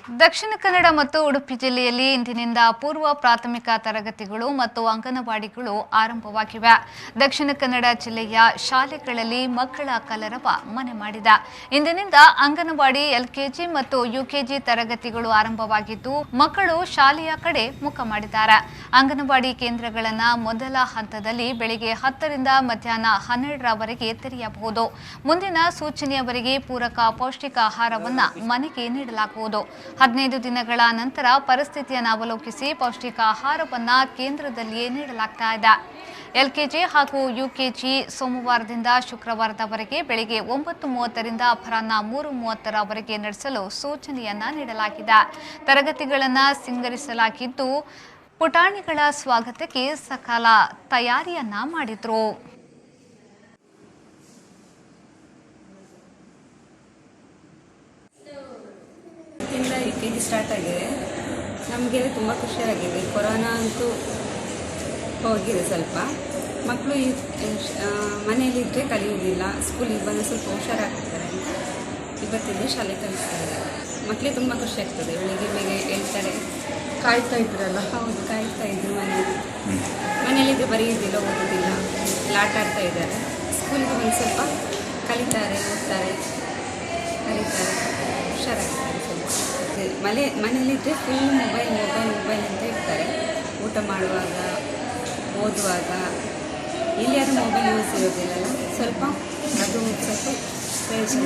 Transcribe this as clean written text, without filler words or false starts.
ದಕ್ಷಿಣ ಕನ್ನಡ ಮತ್ತು ಉಡುಪಿ ಜಿಲ್ಲೆಯಲ್ಲಿ ಇಂದಿನಿಂದ ಪೂರ್ವ ಪ್ರಾಥಮಿಕ ತರಗತಿಗಳು ಮತ್ತು ಅಂಗನವಾಡಿಗಳು ಆರಂಭವಾಗಿವೆ. ದಕ್ಷಿಣ ಕನ್ನಡ ಜಿಲ್ಲೆಯ ಶಾಲೆಗಳಲ್ಲಿ ಮಕ್ಕಳ ಕಲರವ ಮನೆ ಮಾಡಿದೆ. ಇಂದಿನಿಂದ ಅಂಗನವಾಡಿ, ಎಲ್ಕೆಜಿ ಮತ್ತು ಯುಕೆಜಿ ತರಗತಿಗಳು ಆರಂಭವಾಗಿದ್ದು, ಮಕ್ಕಳು ಶಾಲೆಯ ಕಡೆ ಮುಖ ಮಾಡಿದ್ದಾರೆ. ಅಂಗನವಾಡಿ ಕೇಂದ್ರಗಳನ್ನು ಮೊದಲ ಹಂತದಲ್ಲಿ ಬೆಳಿಗ್ಗೆ 10 ರಿಂದ ಮಧ್ಯಾಹ್ನ 12 ರವರೆಗೆ ತೆರೆಯಬಹುದು. ಮುಂದಿನ ಸೂಚನೆಯವರೆಗೆ ಪೂರಕ ಪೌಷ್ಟಿಕಾಹಾರವನ್ನು ಮನೆಗೆ ನೀಡಲಾಗುವುದು. 15 ದಿನಗಳ ನಂತರ ಪರಿಸ್ಥಿತಿಯನ್ನು ಅವಲೋಕಿಸಿ ಪೌಷ್ಟಿಕಾಹಾರವನ್ನು ಕೇಂದ್ರದಲ್ಲಿಯೇ ನೀಡಲಾಗ್ತಾ ಇದೆ. ಎಲ್ಕೆಜಿ ಹಾಗೂ ಯುಕೆಜಿ ಸೋಮವಾರದಿಂದ ಶುಕ್ರವಾರದವರೆಗೆ ಬೆಳಗ್ಗೆ 9:30 ರಿಂದ ಅಪರಾಹ್ನ 3:30 ರವರೆಗೆ ನಡೆಸಲು ಸೂಚನೆಯನ್ನ ನೀಡಲಾಗಿದೆ. ತರಗತಿಗಳನ್ನು ಸಿಂಗರಿಸಲಾಗಿದ್ದು, ಪುಟಾಣಿಗಳ ಸ್ವಾಗತಕ್ಕೆ ಸಕಲ ತಯಾರಿಯನ್ನ ಮಾಡಿದ್ರು. ಯುಕೆಜಿ ಸ್ಟಾರ್ಟ್ ಆಗಿದೆ. ನಮಗೆ ತುಂಬ ಖುಷಿಯಾಗಿದೆ. ಕೊರೋನಾ ಅಂತೂ ಹೋಗಿದೆ. ಸ್ವಲ್ಪ ಮಕ್ಕಳು ಮನೆಯಲ್ಲಿದ್ದರೆ ಕಲಿಯುವುದಿಲ್ಲ, ಸ್ಕೂಲಿಗೆ ಬಂದು ಸ್ವಲ್ಪ ಹುಷಾರಾಗ್ತಾರೆ ಅಂತ ಇವತ್ತಿಂದ ಶಾಲೆ ಕಲಿಸ್ತಾರೆ. ಮಕ್ಕಳಿಗೆ ತುಂಬ ಖುಷಿ ಆಗ್ತದೆ. ಬೆಳಿಗ್ಗೆ ಬೇಗ ಹೇಳ್ತಾರೆ. ಕಾಯ್ತಾ ಇದ್ರಲ್ಲ? ಹೌದು, ಕಾಯ್ತಾ ಇದ್ರು. ಮನೆಯಲ್ಲಿದ್ದರೆ ಬರೆಯೋದಿಲ್ಲ, ಓದೋದಿಲ್ಲ, ಎಲ್ಲ ಆಟ ಆಡ್ತಾ ಇದ್ದಾರೆ. ಸ್ಕೂಲಿಗೆ ಬಂದು ಸ್ವಲ್ಪ ಕಲಿತಾರೆ, ಓದ್ತಾರೆ, ಕಲಿತಾರೆ, ಹುಷಾರಾಗ್ತಾರೆ. ಮನೆಯಲ್ಲಿದ್ದರೆ ಫುಲ್ ಮೊಬೈಲ್ ಅಂತ ಇರ್ತಾರೆ. ಊಟ ಮಾಡುವಾಗ, ಓದುವಾಗ. ಇಲ್ಲಿ ಯಾರು ಮೊಬೈಲ್ ಯೂಸ್ ಇರೋದಿಲ್ಲ. ಸ್ವಲ್ಪ ಪ್ರಯೋಜನ